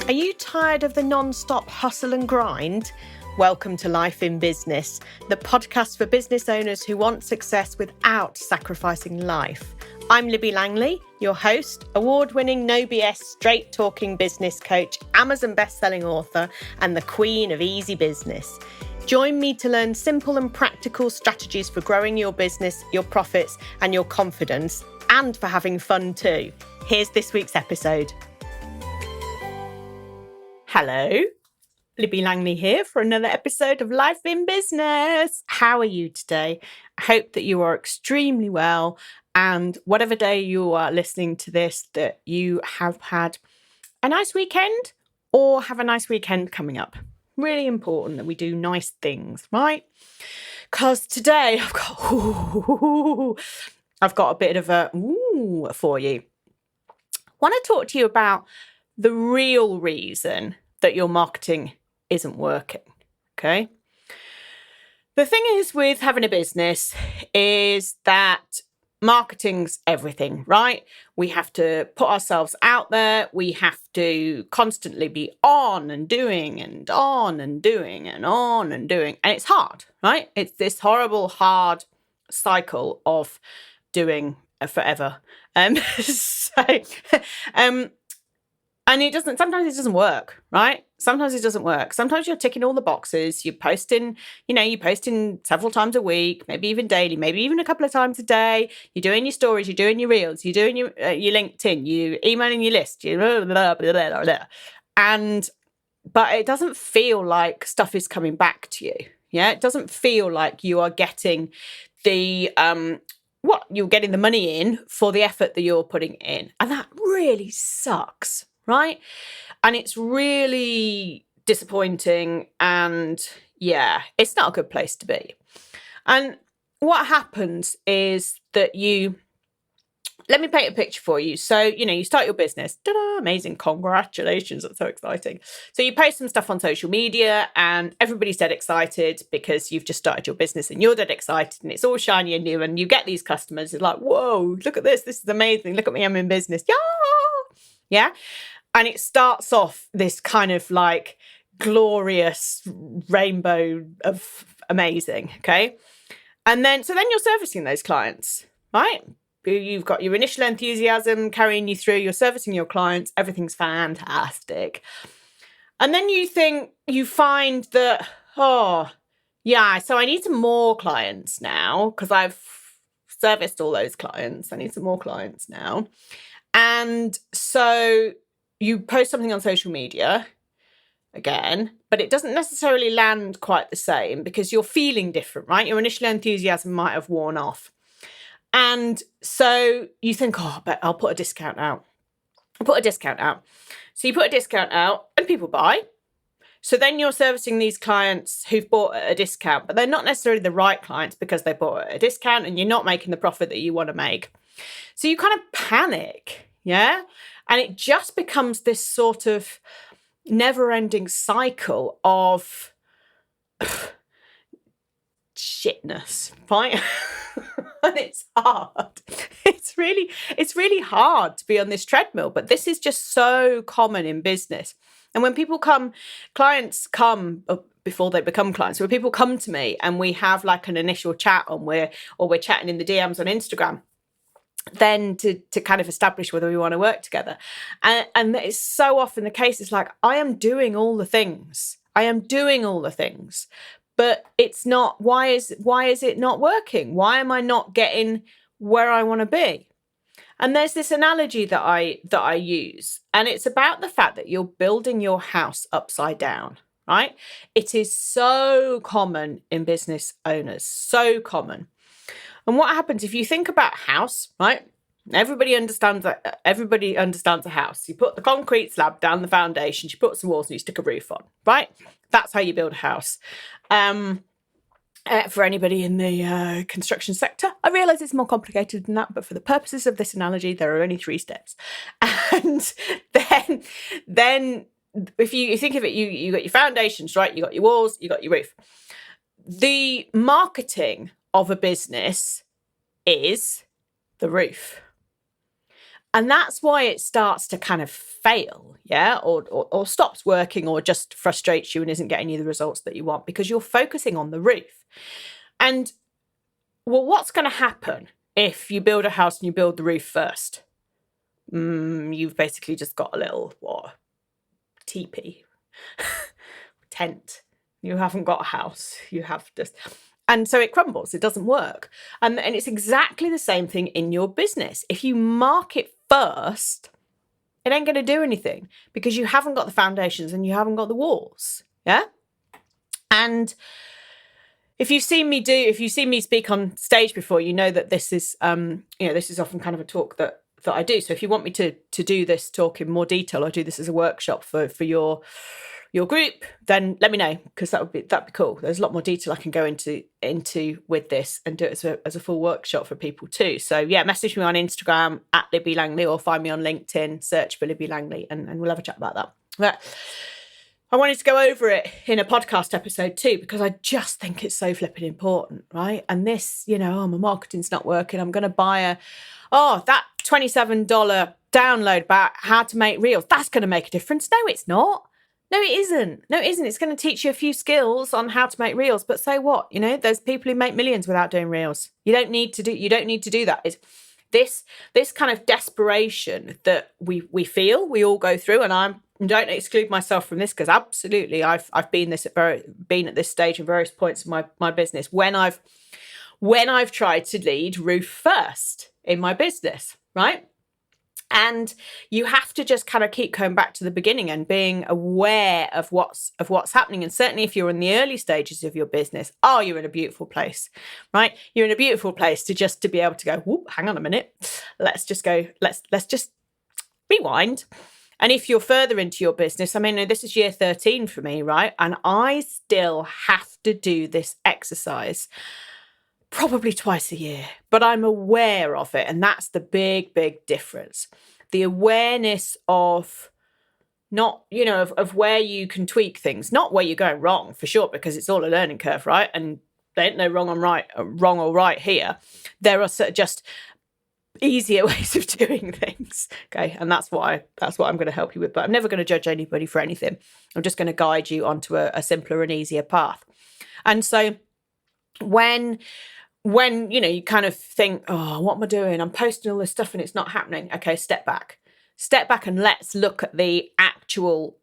Are you tired of the non-stop hustle and grind? Welcome to Life in Business, the podcast for business owners who want success without sacrificing life. I'm Libby Langley, your host, award-winning no BS straight-talking business coach, Amazon best-selling author, and the queen of easy business. Join me to learn simple and practical strategies for growing your business, your profits, and your confidence, and for having fun too. Here's this week's episode. Hello, Libby Langley here for another episode of Life in Business. How are you today? I hope that you are extremely well, and whatever day you are listening to this, that you have had a nice weekend or have a nice weekend coming up. Really important that we do nice things, right? Because today I've got a bit of a for you. I want to talk to you about the real reason that your marketing isn't working, okay? The thing is with having a business is that marketing's everything, right? We have to put ourselves out there. We have to constantly be on and doing and on and doing and on and doing. And it's hard, right? It's this horrible, hard cycle of doing forever. And sometimes it doesn't work, right? Sometimes it doesn't work. Sometimes you're ticking all the boxes. You're posting several times a week, maybe even daily, maybe even a couple of times a day. You're doing your stories, you're doing your reels, you're doing your LinkedIn, you're emailing your list, but it doesn't feel like stuff is coming back to you. Yeah, it doesn't feel like you are getting you're getting the money in for the effort that you're putting in. And that really sucks, right? And it's really disappointing. And yeah, it's not a good place to be. And what happens is that let me paint a picture for you. So, you start your business. Ta-da, amazing. Congratulations. That's so exciting. So you post some stuff on social media and everybody's dead excited because you've just started your business and you're dead excited and it's all shiny and new and you get these customers. It's like, whoa, look at this. This is amazing. Look at me. I'm in business. Yeah. And it starts off this kind of like glorious rainbow of amazing. Okay. And then you're servicing those clients, right? You've got your initial enthusiasm carrying you through, you're servicing your clients, everything's fantastic. And then you find that, so I need some more clients now because I've serviced all those clients. I need some more clients now. And so you post something on social media again, but it doesn't necessarily land quite the same because you're feeling different, right? Your initial enthusiasm might have worn off. And so you think, but I'll put a discount out. So you put a discount out and people buy. So then you're servicing these clients who've bought at a discount, but they're not necessarily the right clients because they bought at a discount and you're not making the profit that you want to make. So you kind of panic, yeah? And it just becomes this sort of never-ending cycle of shitness, right? And it's hard. It's really hard to be on this treadmill, but this is just so common in business. And when clients come before they become clients, when people come to me and we have like an initial chat we're chatting in the DMs on Instagram, then to kind of establish whether we want to work together. And it's so often the case. It's like, I am doing all the things, but it's not, why is it not working? Why am I not getting where I want to be? And there's this analogy that I use, and it's about the fact that you're building your house upside down, right? It is so common in business owners, so common. And what happens if you think about a house, right? Everybody understands a house. You put the concrete slab down, the foundations, you put some walls and you stick a roof on, right? That's how you build a house. For anybody in the construction sector, I realise it's more complicated than that, but for the purposes of this analogy, there are only 3 steps. And then if you think of it, you got your foundations, right? You got your walls, you got your roof. The marketing of a business is the roof. And that's why it starts to kind of fail, yeah, or stops working, or just frustrates you and isn't getting you the results that you want, because you're focusing on the roof. And well, what's going to happen if you build a house and you build the roof first? You've basically just got a little, teepee, tent. You haven't got a house. You have just... And so it crumbles. It doesn't work. And it's exactly the same thing in your business. If you market first, it ain't going to do anything, because you haven't got the foundations and you haven't got the walls. Yeah. And if you've seen me speak on stage before, you know that this is, this is often kind of a talk that I do. So if you want me to do this talk in more detail, or do this as a workshop for your group, then let me know, because that'd be cool. There's a lot more detail I can go into with this, and do it as a full workshop for people too. So yeah, message me on Instagram at Libby Langley, or find me on LinkedIn, search for Libby Langley, and we'll have a chat about that. But I wanted to go over it in a podcast episode too, because I just think it's so flipping important, right? And this, my marketing's not working. I'm going to buy that $27 download about how to make reels. That's going to make a difference. No, it's not. No, it isn't. It's going to teach you a few skills on how to make reels, but so what? There's people who make millions without doing reels. You don't need to do that. It's this kind of desperation that we feel, we all go through, and I don't exclude myself from this, because absolutely I've been at this stage in various points of my business when I've tried to lead roof first in my business, right? And you have to just kind of keep going back to the beginning and being aware of what's happening. And certainly if you're in the early stages of your business, you're in a beautiful place, right? You're in a beautiful place to be able to go, whoop, hang on a minute. Let's just rewind. And if you're further into your business, this is year 13 for me, right? And I still have to do this exercise probably twice a year, but I'm aware of it. And that's the big, big difference. The awareness of not, of where you can tweak things, not where you're going wrong, for sure, because it's all a learning curve, right? And there ain't no wrong or right here. There are just easier ways of doing things. Okay. And that's what I'm going to help you with. But I'm never going to judge anybody for anything. I'm just going to guide you onto a simpler and easier path. And so when you kind of think, what am I doing? I'm posting all this stuff and it's not happening. Okay, step back and let's look at the actual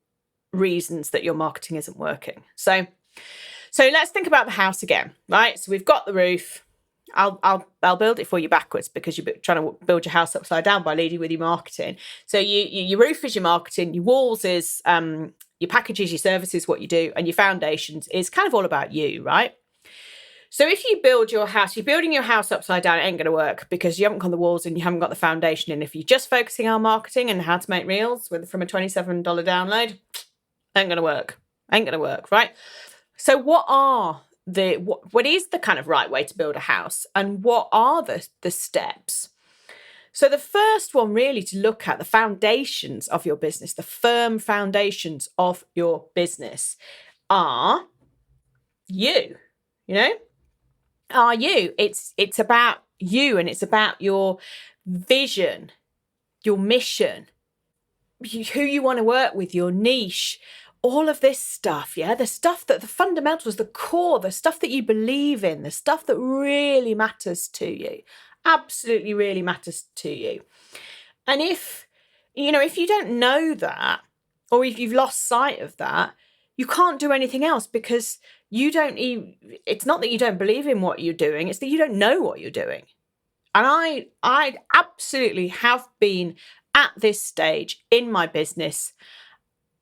reasons that your marketing isn't working. So let's think about the house again, right? So we've got the roof. I'll build it for you backwards, because you're trying to build your house upside down by leading with your marketing. So your roof is your marketing, your walls is your packages, your services, what you do, and your foundations is kind of all about you, right? So if you build your house, you're building your house upside down, it ain't going to work, because you haven't got the walls and you haven't got the foundation. And if you're just focusing on marketing and how to make reels from a $27 download, ain't going to work, right? So what is the kind of right way to build a house, and what are the steps? So the first one really to look at the foundations of your business, the firm foundations of your business are you, are you. It's about you, and it's about your vision, your mission, who you want to work with, your niche, all of this stuff, yeah? The stuff that the fundamentals, the core, the stuff that you believe in, the stuff that really matters to you, absolutely really matters to you. And if you don't know that, or if you've lost sight of that, you can't do anything else, because it's not that you don't believe in what you're doing, it's that you don't know what you're doing. And I absolutely have been at this stage in my business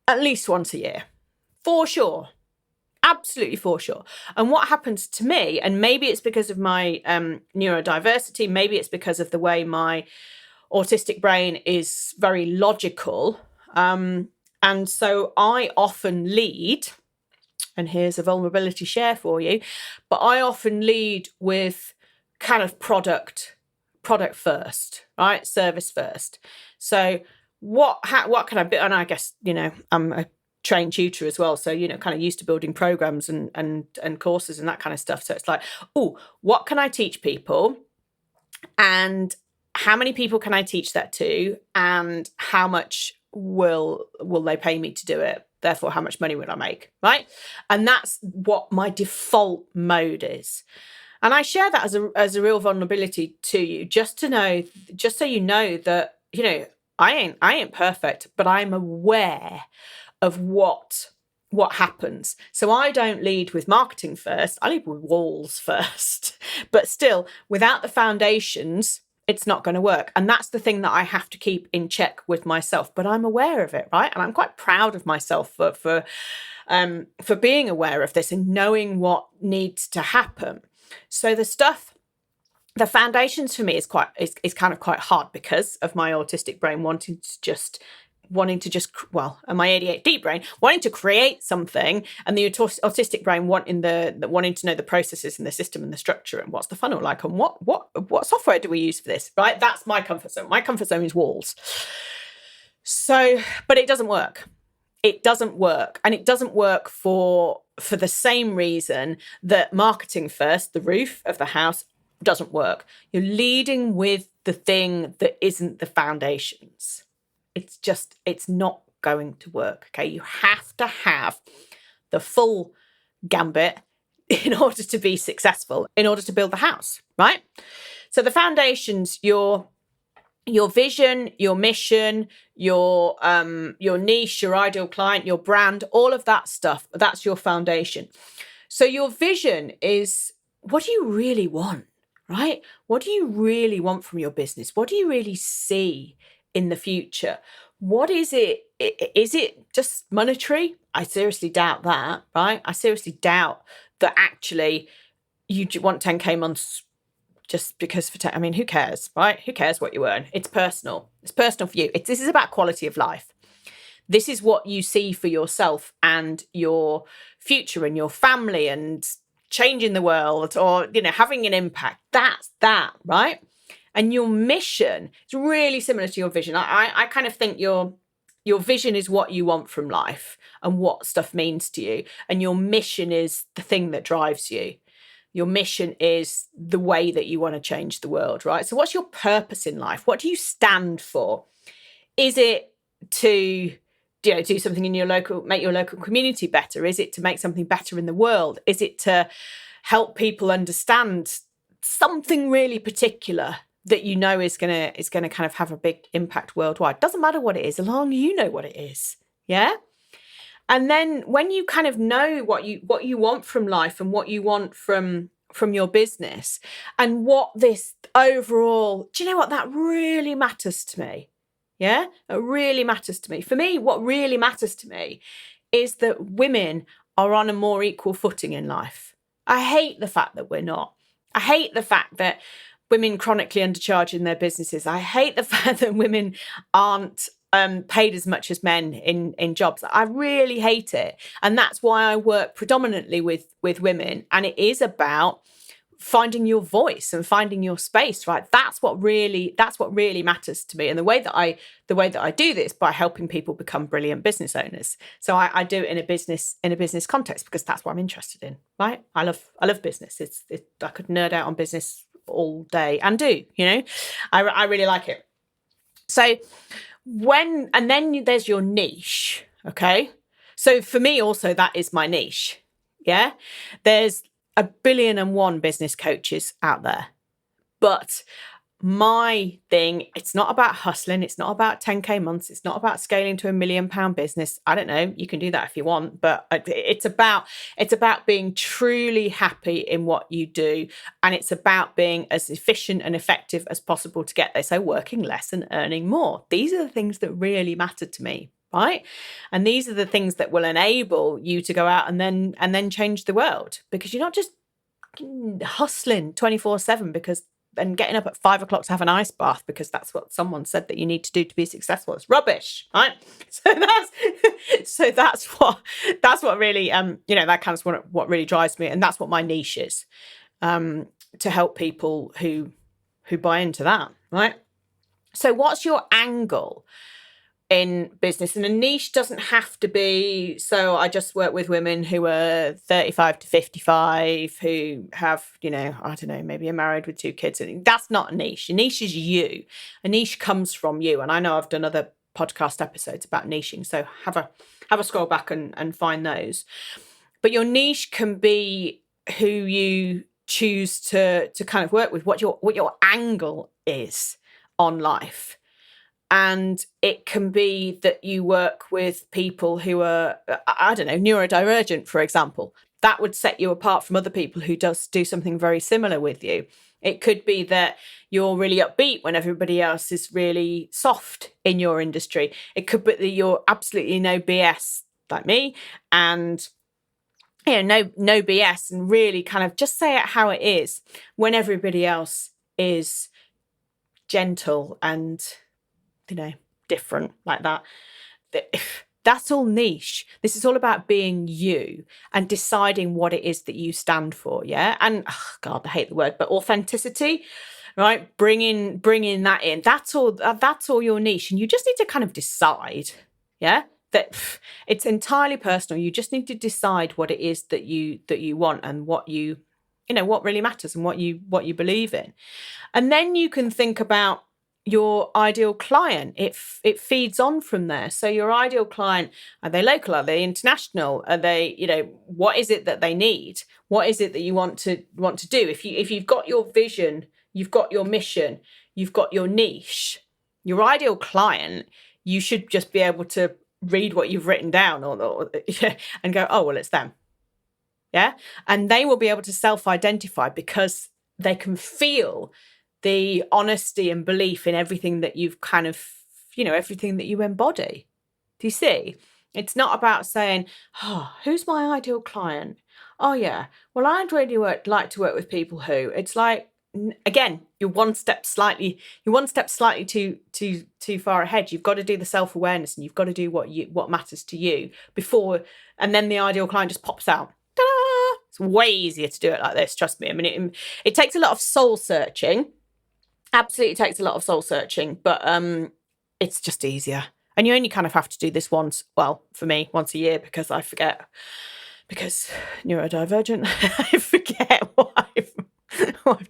at least once a year, for sure. Absolutely, for sure. And what happens to me, and maybe it's because of my neurodiversity, maybe it's because of the way my autistic brain is very logical. And so I often lead, and here's a vulnerability share for you, but I often lead with kind of product first, right? Service first. So what can I build? And I guess, I'm a trained tutor as well. So, kind of used to building programs and courses and that kind of stuff. So it's like, what can I teach people? And how many people can I teach that to, and how much will they pay me to do it? Therefore, how much money will I make, right? And that's what my default mode is. And I share that as a real vulnerability to you, just so you know that, I ain't perfect, but I'm aware of what happens. So I don't lead with marketing first. I lead with walls first. But still, without the foundations, it's not going to work. And that's the thing that I have to keep in check with myself. But I'm aware of it, right? And I'm quite proud of myself for being aware of this and knowing what needs to happen. So the foundations for me is kind of quite hard because of my autistic brain wanting to just, and my ADHD brain wanting to create something, and the autistic brain wanting to know the processes and the system and the structure and what's the funnel like and what software do we use for this, right? That's my comfort zone. My comfort zone is walls. So, but it doesn't work. It doesn't work, and it doesn't work for the same reason that marketing first, the roof of the house, doesn't work. You're leading with the thing that isn't the foundations. It's not going to work. Okay. You have to have the full gambit in order to be successful, in order to build the house, right? So the foundations, your vision, your mission, your niche, your ideal client, your brand, all of that stuff, that's your foundation. So your vision is, what do you really want, right? What do you really want from your business? What do you really see in the future? What is it? Is it just monetary? I seriously doubt that, right? I seriously doubt that actually you want 10K months just because I mean, who cares, right? Who cares what you earn? It's personal. It's personal for you. This is about quality of life. This is what you see for yourself and your future and your family and changing the world, or, having an impact. That's that, right? And your mission is really similar to your vision. I kind of think your vision is what you want from life and what stuff means to you. And your mission is the thing that drives you. Your mission is the way that you want to change the world, right? So what's your purpose in life? What do you stand for? Is it to do something in make your local community better? Is it to make something better in the world? Is it to help people understand something really particular that is going to kind of have a big impact worldwide? Doesn't matter what it is, as long as you know what it is. Yeah. And then when you kind of know what you want from life and what you want from your business and what this overall, do you know what? That really matters to me. Yeah, it really matters to me. For me, what really matters to me is that women are on a more equal footing in life. I hate the fact that we're not. I hate the fact that women chronically undercharge in their businesses. I hate the fact that women aren't paid as much as men in jobs. I really hate it. And that's why I work predominantly with women. And it is about finding your voice and finding your space, right? That's what really matters to me. And the way that I do this by helping people become brilliant business owners. So I do it in a business context because that's what I'm interested in, right? I love business. I could nerd out on business all day and do, I really like it. So then there's your niche. Okay. So for me also, that is my niche. Yeah. There's 1,000,001 business coaches out there, but my thing, it's not about hustling. It's not about 10K months. It's not about scaling to £1 million business. I don't know. You can do that if you want, but it's about being truly happy in what you do. And it's about being as efficient and effective as possible to get there. So working less and earning more. These are the things that really matter to me. Right. And these are the things that will enable you to go out and then change the world, because you're not just hustling 24/7 and getting up at 5 o'clock to have an ice bath because that's what someone said that you need to do to be successful. It's rubbish, right? So that's what really that kind of what really drives me, and that's what my niche is, to help people who buy into that, right? So what's your angle? in business. And a niche doesn't have to be, so I just work with women who are 35 to 55 who have, I don't know, maybe are married with 2 kids. That's not a niche. A niche is you. A niche comes from you. And I know I've done other podcast episodes about niching, so have a scroll back and find those. But your niche can be who you choose to kind of work with, what your angle is on life. And it can be that you work with people who are, I don't know, neurodivergent, for example. That would set you apart from other people who do something very similar with you. It could be that you're really upbeat when everybody else is really soft in your industry. It could be that you're absolutely no BS like me, and no BS, and really kind of just say it how it is when everybody else is gentle and different like that. That's all niche. This is all about being you and deciding what it is that you stand for. Yeah. And God, I hate the word, but authenticity, right? Bringing that in. That's all your niche. And you just need to kind of decide. Yeah. That it's entirely personal. You just need to decide what it is that you want and what what really matters and what you believe in. And then you can think about your ideal client. It feeds on from there. So your ideal client, are they local? Are they international? Are they, what is it that they need? What is it that you want to do? If you've got your vision, you've got your mission, you've got your niche, your ideal client, you should just be able to read what you've written down and go, oh, well, it's them. Yeah. And they will be able to self-identify because they can feel the honesty and belief in everything that you've kind of, everything that you embody. Do you see? It's not about saying, oh, who's my ideal client? Oh, yeah. Well, I'd really like to work with people who. It's like, again, you're one step slightly too far ahead. You've got to do the self-awareness, and you've got to do what matters to you before, and then the ideal client just pops out. Ta-da! It's way easier to do it like this. Trust me. I mean, it takes a lot of soul searching. Absolutely takes a lot of soul searching, but it's just easier. And you only kind of have to do this once, well, for me, once a year, because I forget, because neurodivergent, I forget what I've done.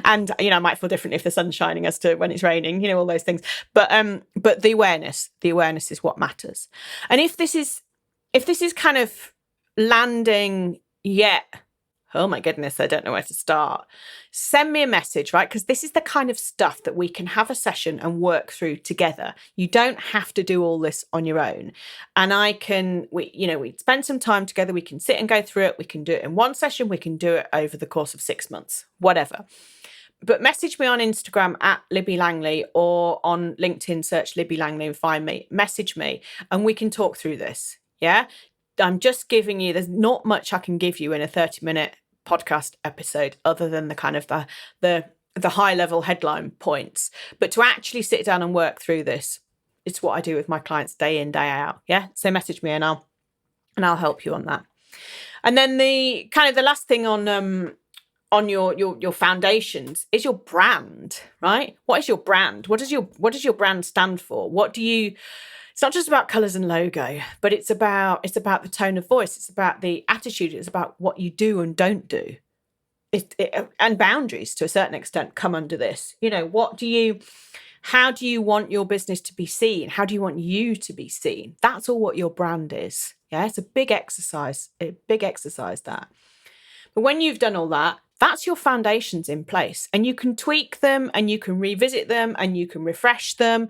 And, I might feel different if the sun's shining as to when it's raining, all those things. But the awareness is what matters. And if this is kind of landing yet, oh my goodness, I don't know where to start, send me a message, right? Because this is the kind of stuff that we can have a session and work through together. You don't have to do all this on your own. And we spend some time together. We can sit and go through it. We can do it in one session. We can do it over the course of 6 months, whatever. But message me on Instagram at Libby Langley, or on LinkedIn, search Libby Langley and find me. Message me and we can talk through this. Yeah. I'm just giving you, there's not much I can give you in a 30-minute podcast episode other than the kind of the high level headline points. But to actually sit down and work through this, it's what I do with my clients day in, day out. Yeah. So message me and I'll help you on that. And then the kind of the last thing on your foundations is your brand, right? What is your brand? What does your brand stand for? It's not just about colours and logo, but it's about the tone of voice. It's about the attitude. It's about what you do and don't do. And boundaries to a certain extent come under this. How do you want your business to be seen? How do you want you to be seen? That's all what your brand is. Yeah, it's a big exercise. That. But when you've done all that, that's your foundations in place, and you can tweak them and you can revisit them and you can refresh them.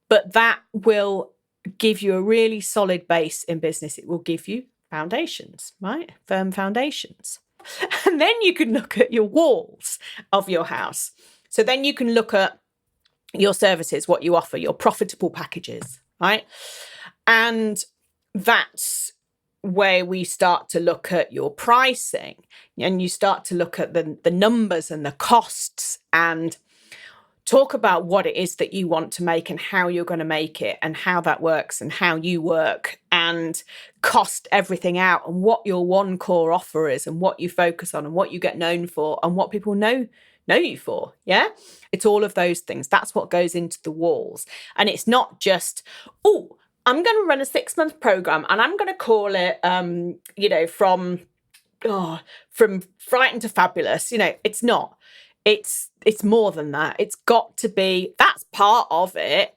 But that will give you a really solid base in business. It will give you foundations, right? Firm foundations. And then you can look at your walls of your house. So then you can look at your services, what you offer, your profitable packages, right? And that's where we start to look at your pricing, and you start to look at the numbers and the costs, and talk about what it is that you want to make and how you're going to make it and how that works and how you work, and cost everything out, and what your one core offer is and what you focus on and what you get known for and what people know know you for. Yeah. It's all of those things. That's what goes into the walls. And it's not just, oh, I'm going to run a 6-month program and I'm going to call it, from frightened to fabulous. It's not. It's more than that. It's got to be, that's part of it.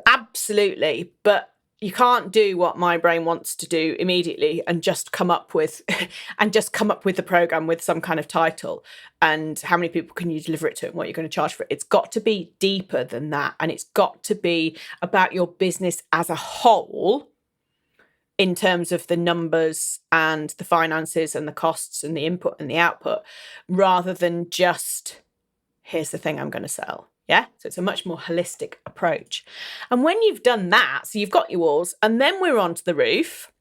Absolutely. But you can't do what my brain wants to do immediately and just come up with the program with some kind of title and how many people can you deliver it to and what you're going to charge for it. It's got to be deeper than that. And it's got to be about your business as a whole in terms of the numbers and the finances and the costs and the input and the output, rather than just, here's the thing I'm going to sell. Yeah. So it's a much more holistic approach. And when you've done that, so you've got your walls, and then we're onto the roof,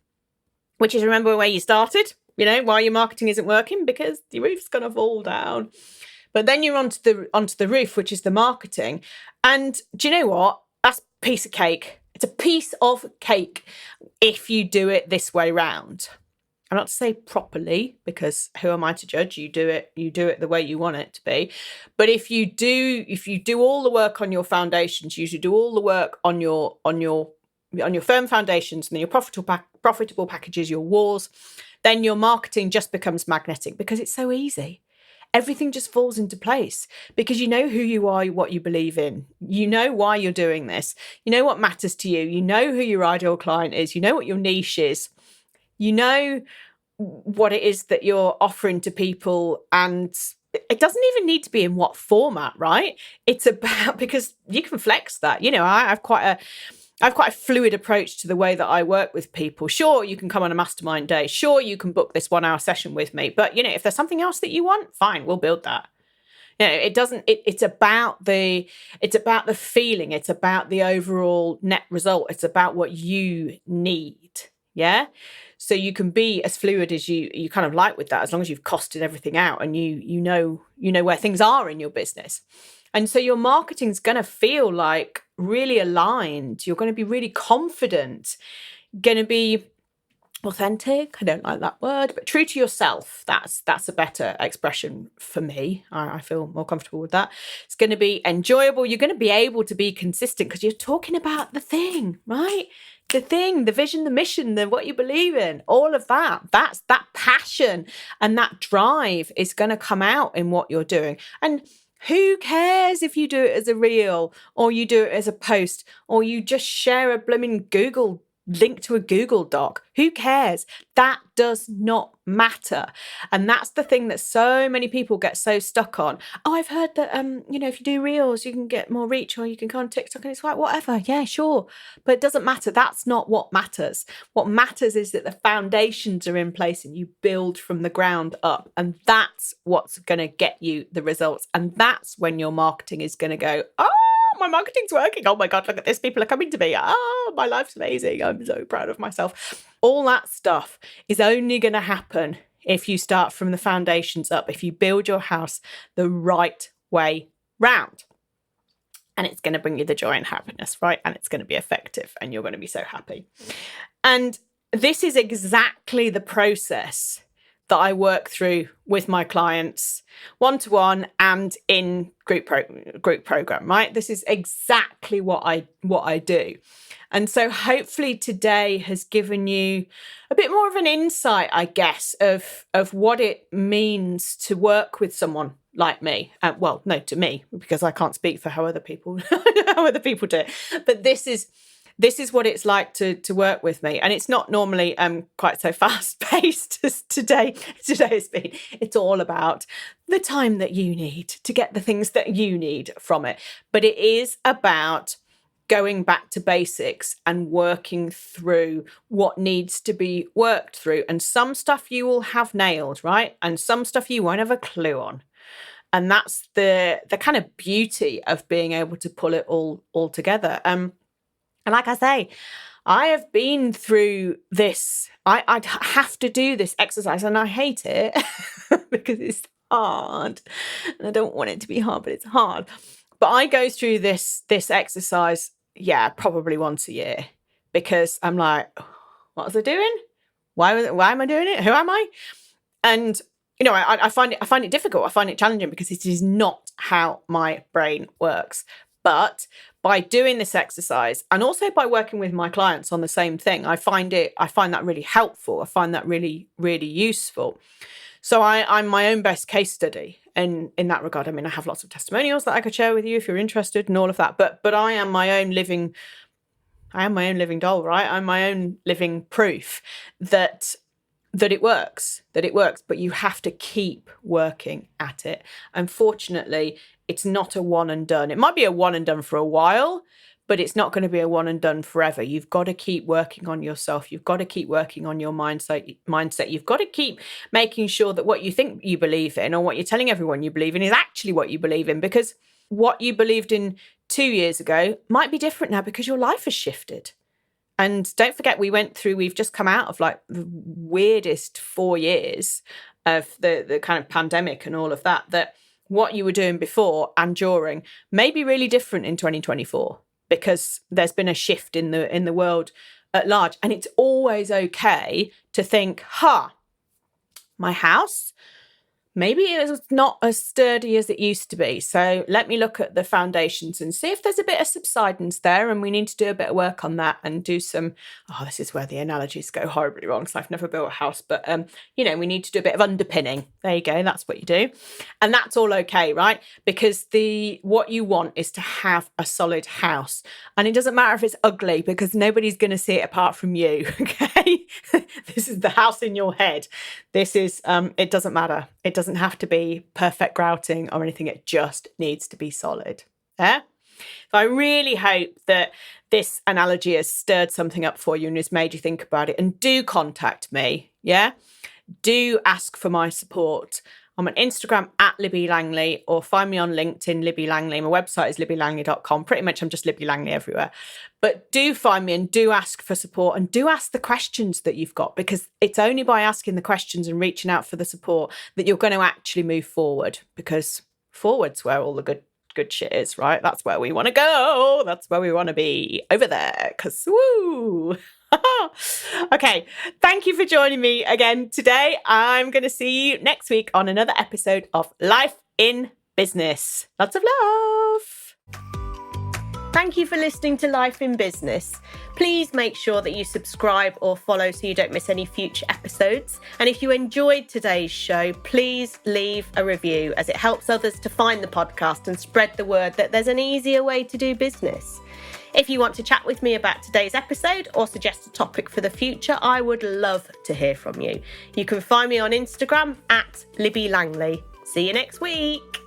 which is, remember where you started, why your marketing isn't working, because the roof's going to fall down. But then you're onto the roof, which is the marketing. And do you know what? That's a piece of cake. It's a piece of cake if you do it this way round. I'm not to say properly, because who am I to judge? You do it the way you want it to be. But if you do all the work on your foundations, you should do all the work on your firm foundations and then your profitable packages, your walls, then your marketing just becomes magnetic because it's so easy. Everything just falls into place because you know who you are, what you believe in. You know why you're doing this. You know what matters to you. You know who your ideal client is. You know what your niche is. You know what it is that you're offering to people, and it doesn't even need to be in what format, right? It's about, because you can flex that. I have quite a fluid approach to the way that I work with people. Sure, you can come on a mastermind day. Sure, you can book this 1-hour session with me. But, if there's something else that you want, fine, we'll build that. It's about the feeling. It's about the overall net result. It's about what you need. Yeah. So you can be as fluid as you kind of like with that, as long as you've costed everything out and you know where things are in your business. And so your marketing's going to feel like really aligned. You're going to be really confident, going to be authentic. I don't like that word, but true to yourself. That's a better expression for me. I feel more comfortable with that. It's going to be enjoyable. You're going to be able to be consistent because you're talking about the thing, right? The thing, the vision, the mission, what you believe in, all of that. That's that passion and that drive is going to come out in what you're doing. And who cares if you do it as a reel or you do it as a post or you just share a blooming Google link to a Google Doc? Who cares? That does not matter. And that's the thing that so many people get so stuck on. Oh, I've heard that, if you do reels, you can get more reach or you can go on TikTok. And it's like, whatever. Yeah, sure. But it doesn't matter. That's not what matters. What matters is that the foundations are in place and you build from the ground up. And that's what's going to get you the results. And that's when your marketing is going to go, oh, my marketing's working. Oh my God, look at this. People are coming to me. Oh, my life's amazing. I'm so proud of myself. All that stuff is only going to happen if you start from the foundations up, if you build your house the right way round. And it's going to bring you the joy and happiness, right? And it's going to be effective and you're going to be so happy. And this is exactly the process that I work through with my clients one-to-one and in group program, right? This is exactly what I do. And so hopefully today has given you a bit more of an insight, I guess, of what it means to work with someone like me. To me, because I can't speak for how other people do it. But this is what it's like to work with me. And it's not normally quite so fast-paced as today has been. It's all about the time that you need to get the things that you need from it. But it is about going back to basics and working through what needs to be worked through. And some stuff you will have nailed, right? And some stuff you won't have a clue on. And that's the kind of beauty of being able to pull it all together. And like I say, I have been through this. I'd have to do this exercise and I hate it because it's hard. And I don't want it to be hard, but it's hard. But I go through this exercise, probably once a year because I'm like, what was I doing? Why am I doing it? Who am I? And I find it difficult. I find it challenging because it is not how my brain works. But by doing this exercise and also by working with my clients on the same thing, I find that really helpful. I find that really, really useful. So I'm my own best case study in that regard. I mean, I have lots of testimonials that I could share with you if you're interested and all of that. But I am my own living doll, right? I'm my own living proof that it works, but you have to keep working at it. Unfortunately, it's not a one and done. It might be a one and done for a while, but it's not going to be a one and done forever. You've got to keep working on yourself. You've got to keep working on your mindset. You've got to keep making sure that what you think you believe in or what you're telling everyone you believe in is actually what you believe in, because what you believed in 2 years ago might be different now because your life has shifted. And don't forget, we've just come out of like the weirdest 4 years of the kind of pandemic and all of that what you were doing before and during may be really different in 2024 because there's been a shift in the world at large. And it's always okay to think, my house, maybe it's not as sturdy as it used to be. So let me look at the foundations and see if there's a bit of subsidence there. And we need to do a bit of work on that and do some, this is where the analogies go horribly wrong because I've never built a house. But, we need to do a bit of underpinning. There you go. That's what you do. And that's all okay, right? Because what you want is to have a solid house. And it doesn't matter if it's ugly because nobody's going to see it apart from you, okay? This is the house in your head. This is, it doesn't matter. It doesn't have to be perfect grouting or anything. It just needs to be solid. Yeah? So I really hope that this analogy has stirred something up for you and has made you think about it. And do contact me. Yeah? Do ask for my support. I'm on Instagram at Libby Langley, or find me on LinkedIn, Libby Langley. My website is libbylangley.com. Pretty much I'm just Libby Langley everywhere. But do find me and do ask for support and do ask the questions that you've got, because it's only by asking the questions and reaching out for the support that you're going to actually move forward, because forward's where all the good shit is, right? That's where we want to go. That's where we want to be, over there, because woo! Okay, thank you for joining me again today. I'm going to see you next week on another episode of Life in Business. Lots of love. Thank you for listening to Life in Business. Please make sure that you subscribe or follow so you don't miss any future episodes. And if you enjoyed today's show, please leave a review, as it helps others to find the podcast and spread the word that there's an easier way to do business. If you want to chat with me about today's episode or suggest a topic for the future, I would love to hear from you. You can find me on Instagram at Libby Langley. See you next week.